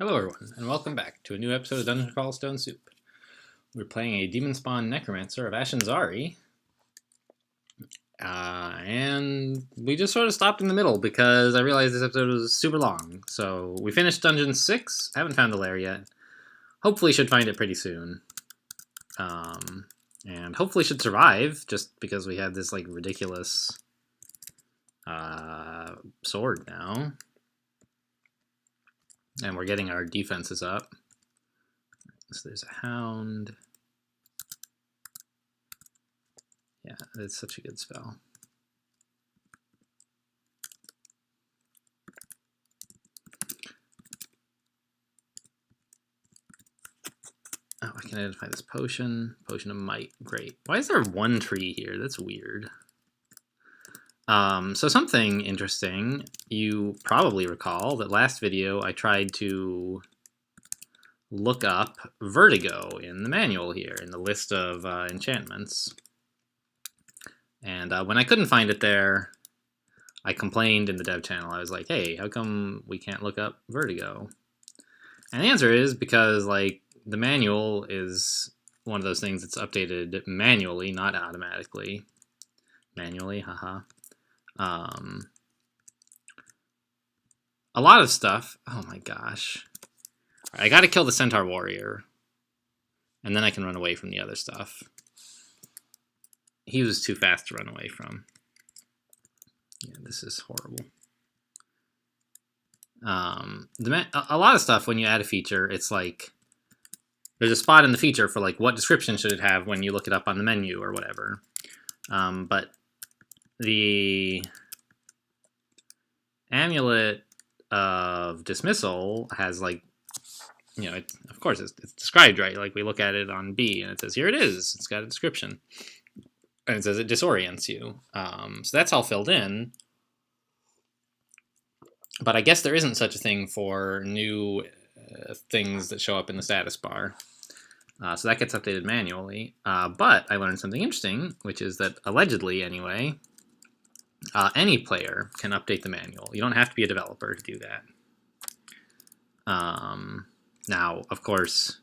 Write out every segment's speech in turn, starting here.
Hello everyone, and welcome back to a new episode of Dungeon Crawl Stone Soup. We're playing a Demon Spawn Necromancer of Ashen'Zari, and we just sort of stopped in the middle because I realized this episode was super long. So we finished Dungeon 6, haven't found the lair yet. Hopefully should find it pretty soon. And hopefully should survive, just because we have this like ridiculous sword now. And we're getting our defenses up. So there's a hound. Yeah, it's such a good spell. Oh, I can identify this potion. Potion of Might. Great. Why is there one tree here? That's weird. So something interesting. You probably recall that last video I tried to look up Vertigo in the manual here, in the list of enchantments. And when I couldn't find it there, I complained in the dev channel. I was like, hey, how come we can't look up Vertigo? And the answer is because, like, the manual is one of those things that's updated manually, not automatically. Manually, haha. A lot of stuff. Oh my gosh. I gotta kill the Centaur Warrior. And then I can run away from the other stuff. He was too fast to run away from. Yeah, this is horrible. A lot of stuff, when you add a feature, it's like there's a spot in the feature for like what description should it have when you look it up on the menu or whatever. But the Amulet of Dismissal has, like, you know, of course it's described right. Like, we look at it on B and it says, here it is. It's got a description. And it says it disorients you. So that's all filled in. But I guess there isn't such a thing for new things that show up in the status bar. So that gets updated manually. But I learned something interesting, which is that, allegedly anyway, any player can update the manual. You don't have to be a developer to do that. Now, of course,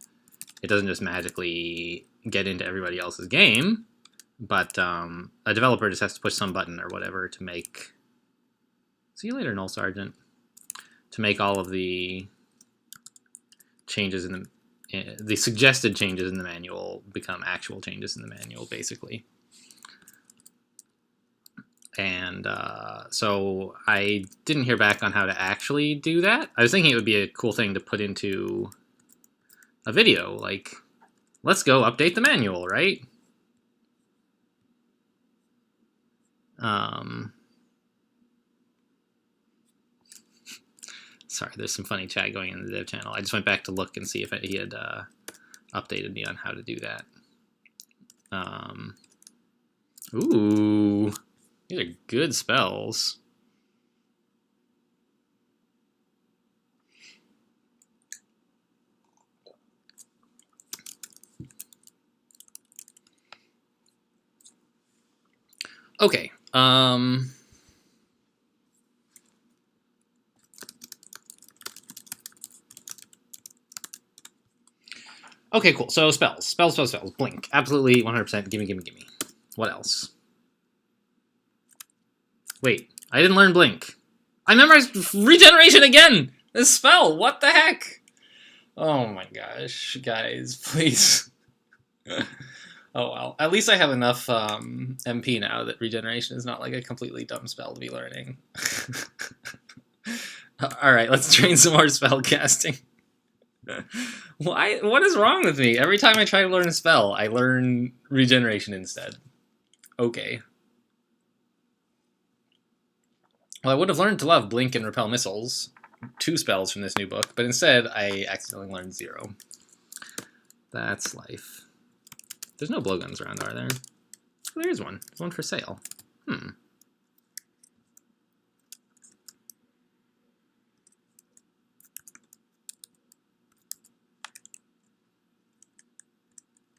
it doesn't just magically get into everybody else's game, but a developer just has to push some button or whatever to make... See you later, Null Sergeant. To make all of the changes in the suggested changes in the manual become actual changes in the manual, basically. And so I didn't hear back on how to actually do that. I was thinking it would be a cool thing to put into a video, like, let's go update the manual, right? Sorry, there's some funny chat going in the dev channel. I just went back to look and see if he had updated me on how to do that. Ooh, these are good spells. Okay. Okay, cool. So spells. Blink. Absolutely 100%. Gimme. What else? Wait, I didn't learn Blink. I memorized Regeneration again! This spell, what the heck? Oh my gosh, guys, please. Oh well, at least I have enough MP now that Regeneration is not like a completely dumb spell to be learning. Alright, let's train some more spell casting. What is wrong with me? Every time I try to learn a spell, I learn Regeneration instead. Okay. Well, I would have learned to love Blink and Repel Missiles, 2 spells from this new book, but instead I accidentally learned 0. That's life. There's no blowguns around, are there? Oh, there is one. There's one for sale.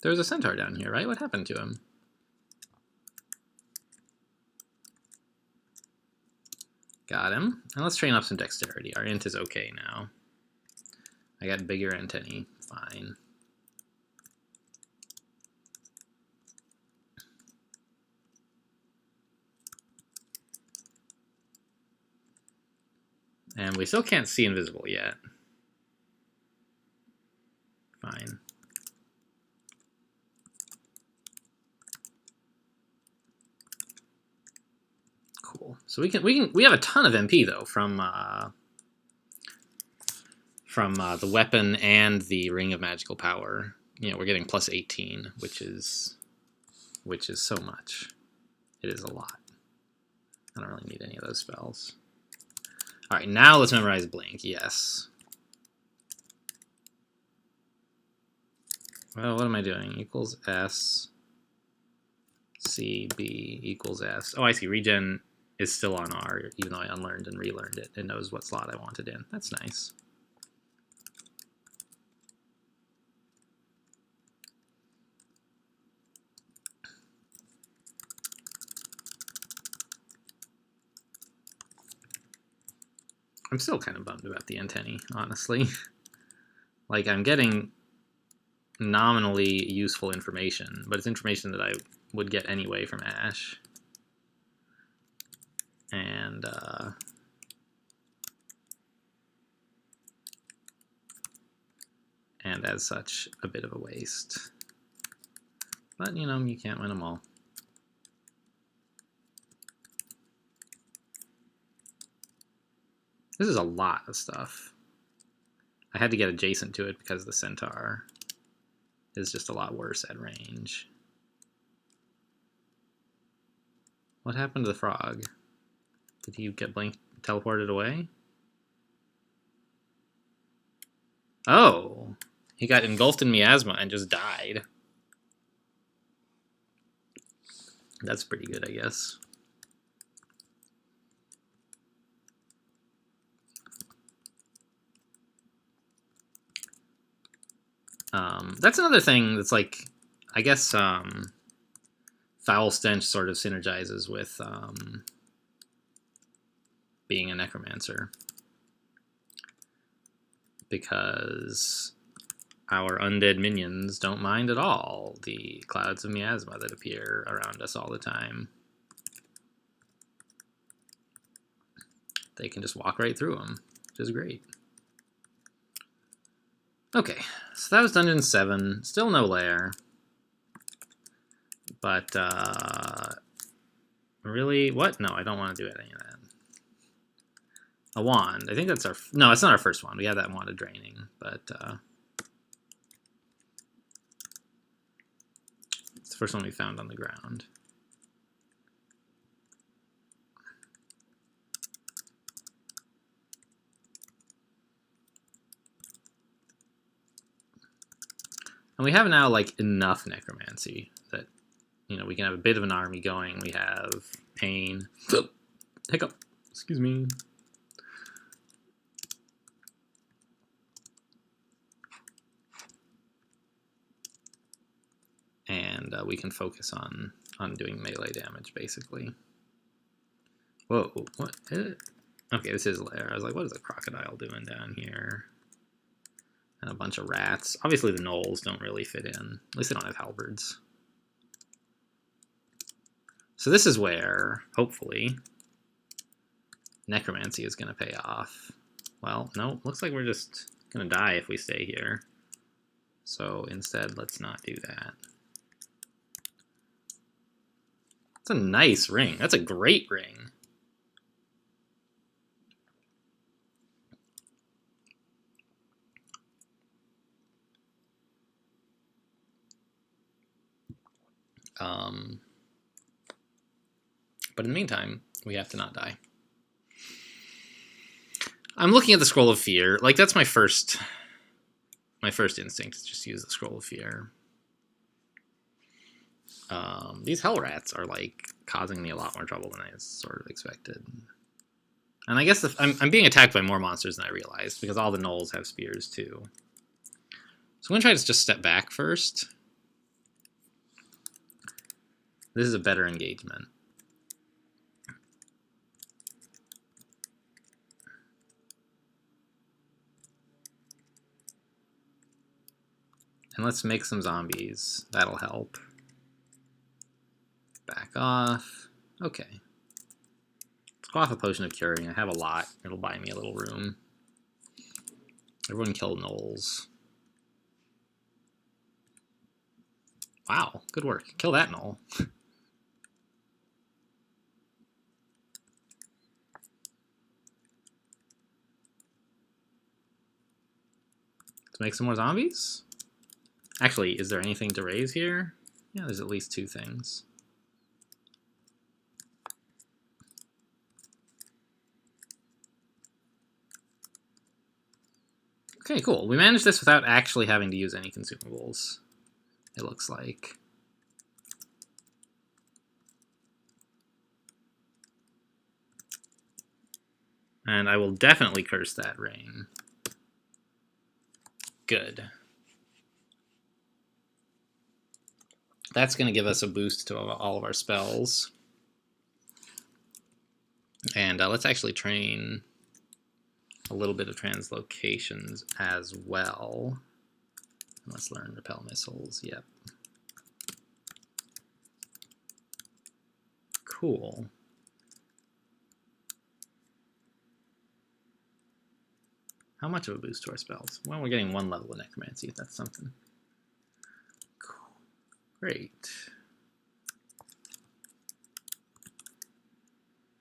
There was a centaur down here, right? What happened to him? Got him. And let's train up some dexterity. Our int is okay now. I got bigger antennae. Fine. And we still can't see invisible yet. Fine. Cool. So we have a ton of MP though from the weapon and the Ring of Magical Power. You know, we're getting plus 18, which is so much. It is a lot. I don't really need any of those spells. All right, now let's memorize Blink. Yes. Well, what am I doing? Equals S. C, B equals S. Oh, I see. Regen is still on R, even though I unlearned and relearned it. It knows what slot I want it in. That's nice. I'm still kind of bummed about the antennae, honestly. Like, I'm getting nominally useful information, but it's information that I would get anyway from Ash. And, as such, a bit of a waste. But, you know, you can't win them all. This is a lot of stuff. I had to get adjacent to it because the Centaur is just a lot worse at range. What happened to the frog? Did he get teleported away? Oh, he got engulfed in miasma and just died. That's pretty good, I guess. That's another thing that's like, I guess, Foul Stench sort of synergizes with being a necromancer. Because our undead minions don't mind at all the clouds of miasma that appear around us all the time. They can just walk right through them, which is great. Okay, so that was Dungeon 7. Still no lair. But, really? What? No, I don't want to do any of that. A wand. I think that's our... No, it's not our first wand. We have that wand of draining, but, it's the first one we found on the ground. And we have now, like, enough necromancy that, you know, we can have a bit of an army going. We have pain. Hiccup. Excuse me. And we can focus on doing melee damage, basically. Whoa, what? Okay, this is lair. I was like, what is a crocodile doing down here? And a bunch of rats. Obviously the gnolls don't really fit in. At least they don't have halberds. So this is where, hopefully, necromancy is going to pay off. Well, no, looks like we're just going to die if we stay here. So instead, let's not do that. That's a nice ring. That's a great ring. But in the meantime, we have to not die. I'm looking at the Scroll of Fear. Like, that's my first instinct is just use the Scroll of Fear. These hell rats are, like, causing me a lot more trouble than I sort of expected. And I guess I'm being attacked by more monsters than I realized, because all the gnolls have spears, too. So I'm going to try to just step back first. This is a better engagement. And let's make some zombies. That'll help. Back off. Okay. Let's go off a potion of curing. I have a lot. It'll buy me a little room. Everyone kill gnolls. Wow, good work. Kill that gnoll. Let's make some more zombies. Actually, is there anything to raise here? Yeah, there's at least 2 things. Okay, cool. We managed this without actually having to use any consumables, it looks like. And I will definitely curse that rain. Good. That's going to give us a boost to all of our spells. And let's actually train a little bit of translocations as well. And let's learn repel missiles. Yep. Cool. How much of a boost to our spells? Well, we're getting 1 level of necromancy, if that's something. Cool. Great.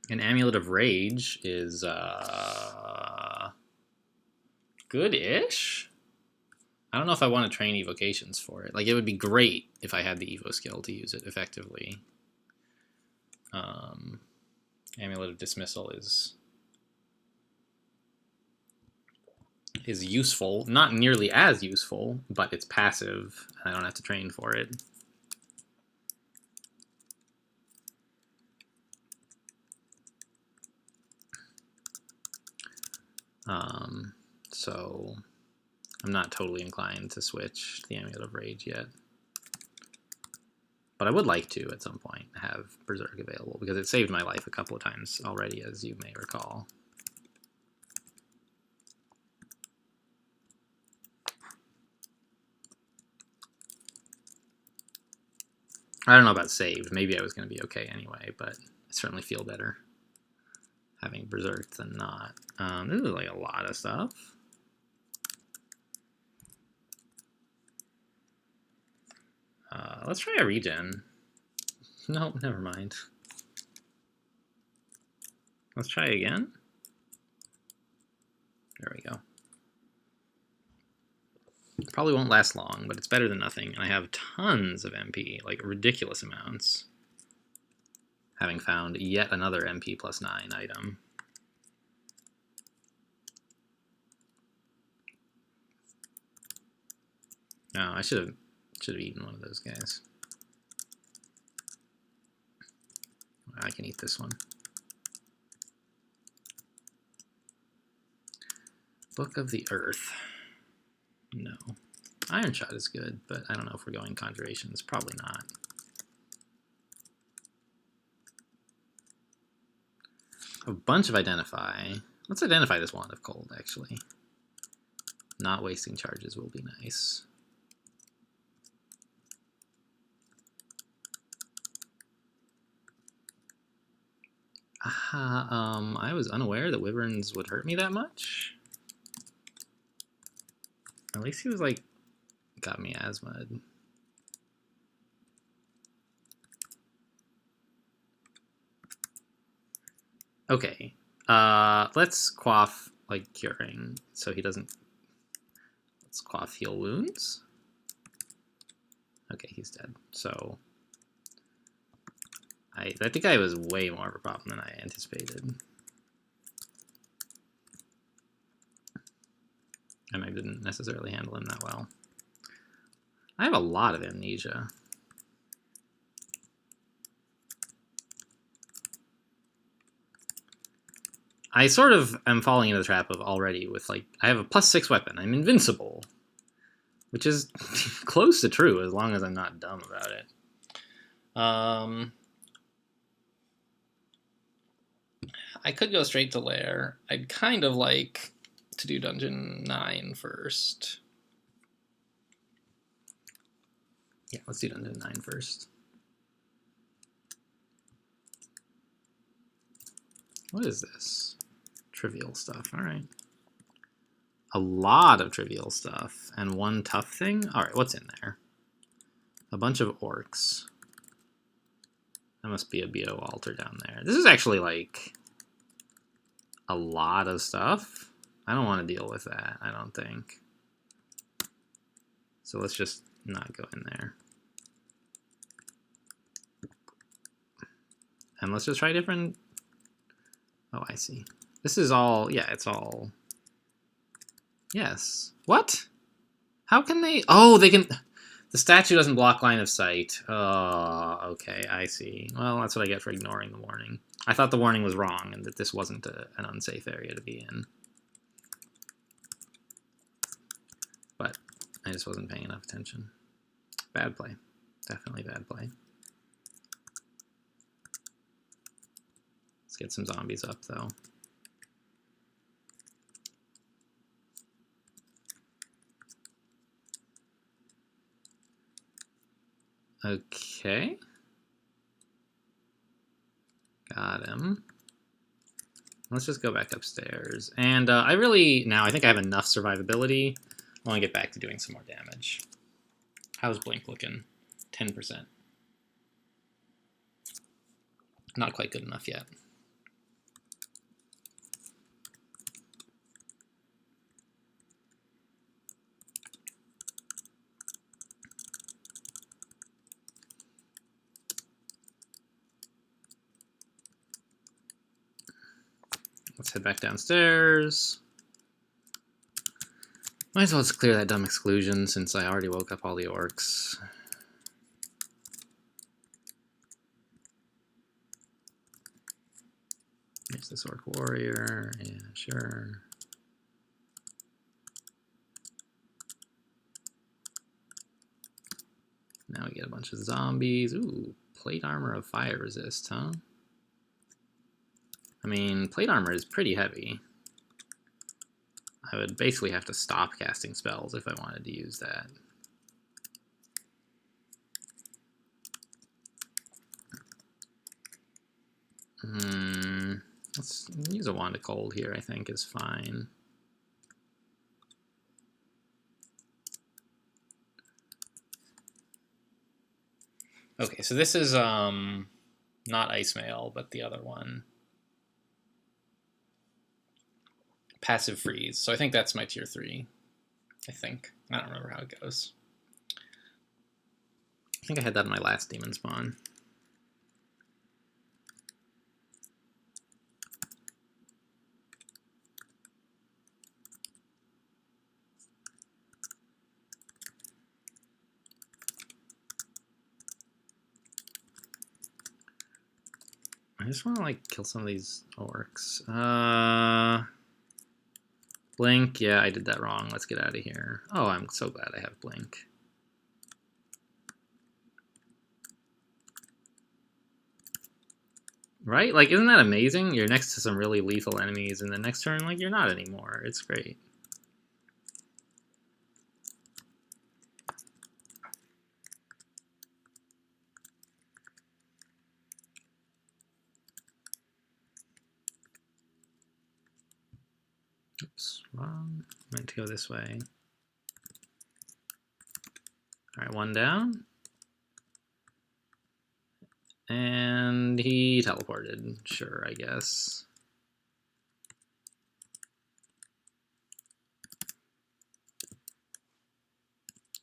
An Amulet of Rage is good-ish. I don't know if I want to train evocations for it. Like, it would be great if I had the evo skill to use it effectively. Amulet of Dismissal is useful. Not nearly as useful, but it's passive, and I don't have to train for it. So I'm not totally inclined to switch to the Amulet of Rage yet. But I would like to, at some point, have Berserk available, because it saved my life a couple of times already, as you may recall. I don't know about saved. Maybe I was going to be okay anyway, but I certainly feel better having Berserk than not. This is like a lot of stuff. Let's try a regen. Nope, never mind. Let's try again. There we go. Probably won't last long, but it's better than nothing. And I have tons of MP, like ridiculous amounts. Having found yet another MP plus 9 item. No, I should have eaten one of those guys. I can eat this one. Book of the Earth. No. Iron Shot is good, but I don't know if we're going Conjurations. Probably not. A bunch of Identify. Let's identify this Wand of Cold, actually. Not wasting charges will be nice. I was unaware that Wyverns would hurt me that much. At least he was like, got me asthma. Okay, let's quaff like curing, so he doesn't. Let's quaff heal wounds. Okay, he's dead. So that guy was way more of a problem than I anticipated. And I didn't necessarily handle him that well. I have a lot of amnesia. I sort of am falling into the trap of already with, like, I have a +6 weapon. I'm invincible. Which is close to true, as long as I'm not dumb about it. I could go straight to Lair. I'd kind of like to do Dungeon 9 first. Yeah, let's do Dungeon 9 first. What is this? Trivial stuff. All right. A lot of trivial stuff and one tough thing. All right, what's in there? A bunch of orcs. That must be a BO altar down there. This is actually like a lot of stuff. I don't want to deal with that, I don't think. So let's just not go in there. And let's just try different... Oh, I see. This is all... Yeah, it's all... Yes. What? How can they... Oh, they can... The statue doesn't block line of sight. Oh, okay, I see. Well, that's what I get for ignoring the warning. I thought the warning was wrong and that this wasn't an unsafe area to be in. But I just wasn't paying enough attention. Bad play. Definitely bad play. Let's get some zombies up, though. Okay. Got him. Let's just go back upstairs. And I think I have enough survivability. I want to get back to doing some more damage. How's Blink looking? 10%. Not quite good enough yet. Let's head back downstairs. Might as well just clear that dumb exclusion since I already woke up all the orcs. Here's this orc warrior. Yeah, sure. Now we get a bunch of zombies. Ooh, plate armor of fire resist, huh? I mean, plate armor is pretty heavy. I would basically have to stop casting spells if I wanted to use that. Let's use a Wand of Cold here, I think is fine. Okay, so this is not Ice Mail, but the other one. Passive Freeze. So I think that's my tier 3. I think. I don't remember how it goes. I think I had that in my last demon spawn. I just want to like kill some of these orcs. Blink, yeah, I did that wrong. Let's get out of here. Oh, I'm so glad I have Blink. Right? Like, isn't that amazing? You're next to some really lethal enemies, and the next turn, like, you're not anymore. It's great. Oops, wrong. Meant to go this way. Alright, one down. And he teleported. Sure, I guess.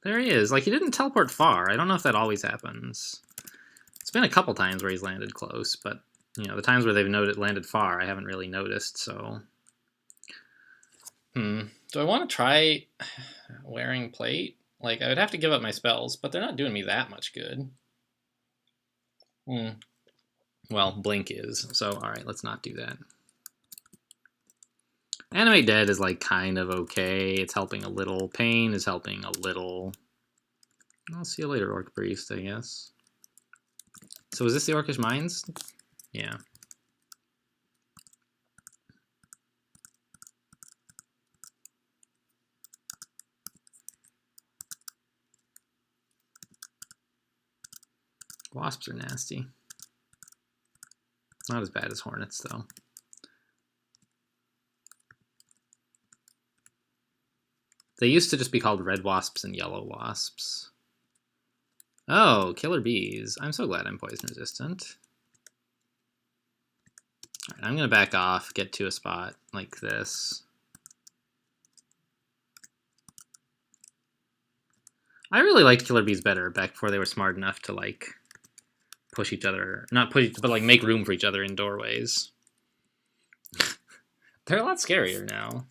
There he is. Like, he didn't teleport far. I don't know if that always happens. It's been a couple times where he's landed close, but, you know, the times where they've landed far, I haven't really noticed, so... Do I want to try wearing plate? Like, I would have to give up my spells, but they're not doing me that much good. Well, Blink is, so alright, let's not do that. Animate Dead is, like, kind of okay. It's helping a little. Pain is helping a little. I'll see you later, Orc Priest, I guess. So is this the Orcish Mines? Yeah. Wasps are nasty. Not as bad as hornets, though. They used to just be called red wasps and yellow wasps. Oh, killer bees. I'm so glad I'm poison resistant. All right, I'm going to back off, get to a spot like this. I really liked killer bees better back before they were smart enough to, like, push each other. Not push, but, like, make room for each other in doorways. They're a lot scarier now.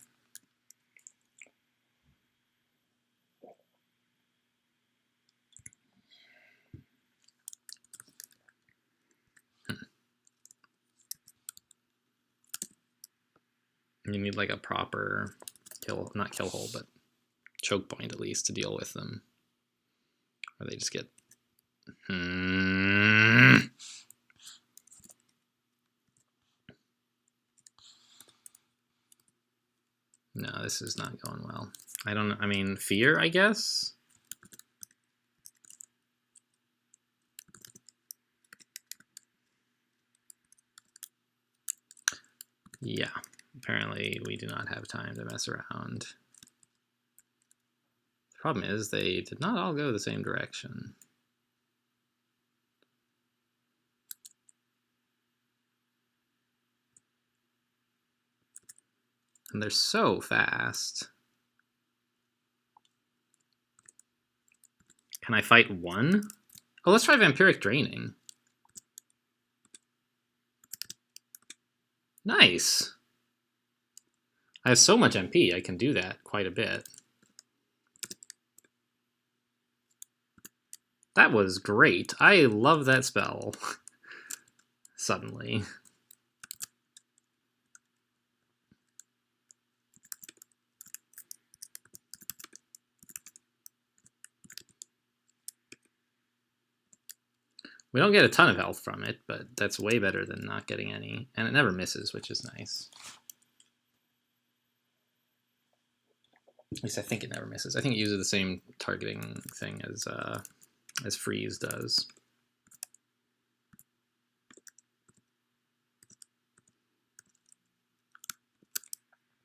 You need like a proper not kill hole, but choke point at least to deal with them. Or they just get... No, this is not going well. I don't know. I mean, fear, I guess? Yeah. Apparently, we do not have time to mess around. The problem is they did not all go the same direction. And they're so fast. Can I fight one? Oh, let's try Vampiric Draining. Nice. I have so much MP, I can do that quite a bit. That was great. I love that spell. Suddenly. We don't get a ton of health from it, but that's way better than not getting any. And it never misses, which is nice. At least I think it never misses. I think it uses the same targeting thing as Freeze does.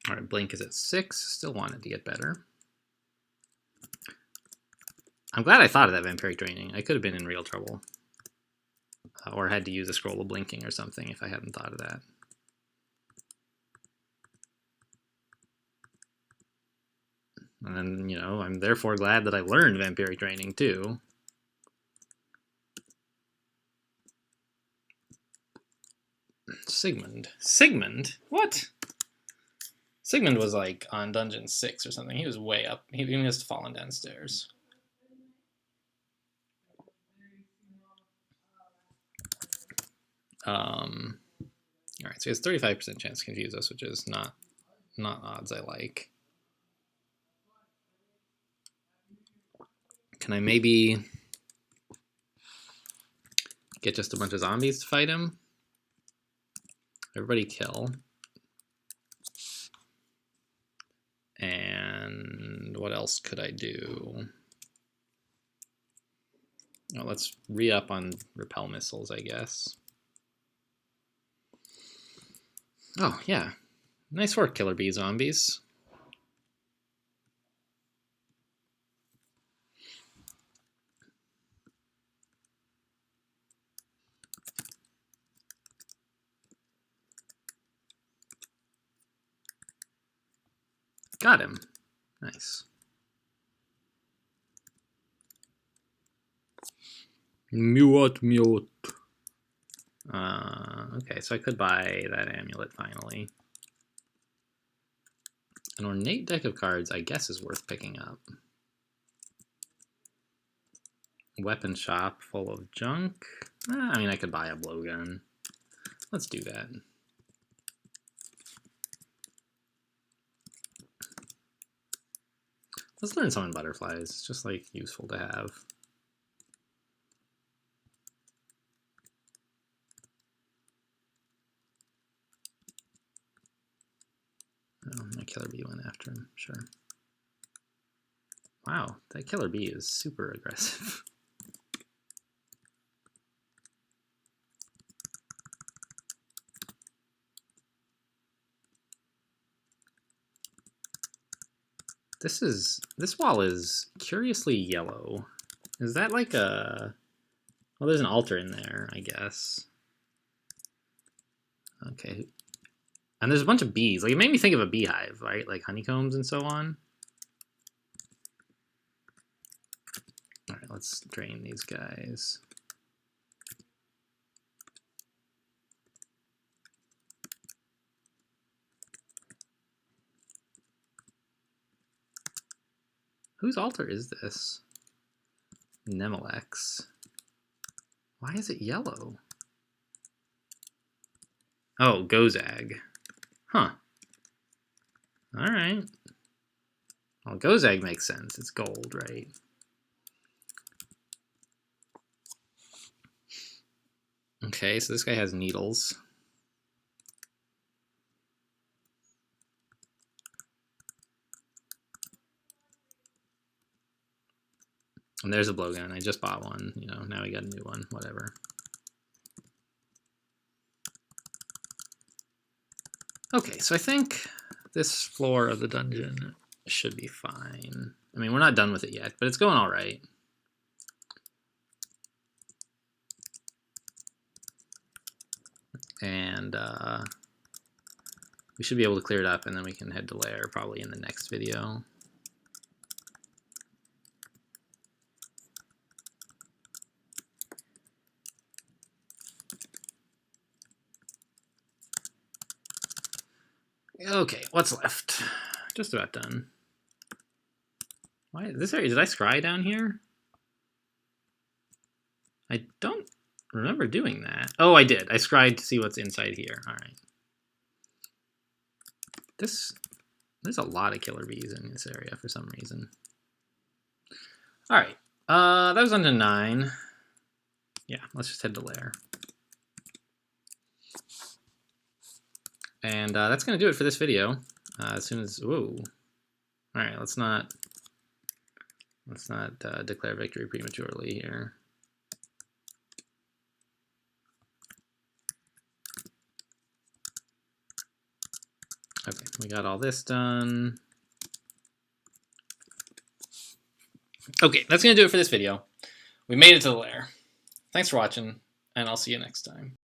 All right, Blink is at 6. Still wanted to get better. I'm glad I thought of that Vampiric Draining. I could have been in real trouble. Or had to use a Scroll of Blinking or something if I hadn't thought of that. And then, you know, I'm therefore glad that I learned Vampiric Draining too. Sigmund. Sigmund? What? Sigmund was like on Dungeon 6 or something. He was way up. He must have fallen downstairs. Alright, so he has 35% chance to confuse us, which is not odds I like. Can I maybe get just a bunch of zombies to fight him? Everybody kill. And what else could I do? Oh, let's re-up on repel missiles, I guess. Oh, yeah. Nice work, Killer Bee zombies. Got him. Nice. Mute. Okay, so I could buy that amulet finally. An ornate deck of cards, I guess, is worth picking up. Weapon shop full of junk. I mean, I could buy a blowgun. Let's do that. Let's learn summon butterflies. It's just like useful to have. Oh, my Killer Bee went after him, sure. Wow, that Killer Bee is super aggressive. This wall is curiously yellow. Is that like a... Well, there's an altar in there, I guess. Okay. And there's a bunch of bees. Like, it made me think of a beehive, right? Like honeycombs and so on. All right, let's drain these guys. Whose altar is this? Nemelex. Why is it yellow? Oh, Gozag. Huh. Alright. Well, Gozag makes sense. It's gold, right? Okay, so this guy has needles. And there's a blowgun. I just bought one. You know, now we got a new one. Whatever. Okay, so I think this floor of the dungeon should be fine. I mean, we're not done with it yet, but it's going all right. And we should be able to clear it up, and then we can head to lair probably in the next video. Okay, what's left? Just about done. Why this area? Did I scry down here? I don't remember doing that. Oh, I did. I scried to see what's inside here. All right. There's a lot of killer bees in this area for some reason. All right. That was on to 9. Yeah, let's just head to lair. And that's going to do it for this video. As soon as... Whoa. All right, let's not declare victory prematurely here. Okay, we got all this done. Okay, that's going to do it for this video. We made it to the lair. Thanks for watching, and I'll see you next time.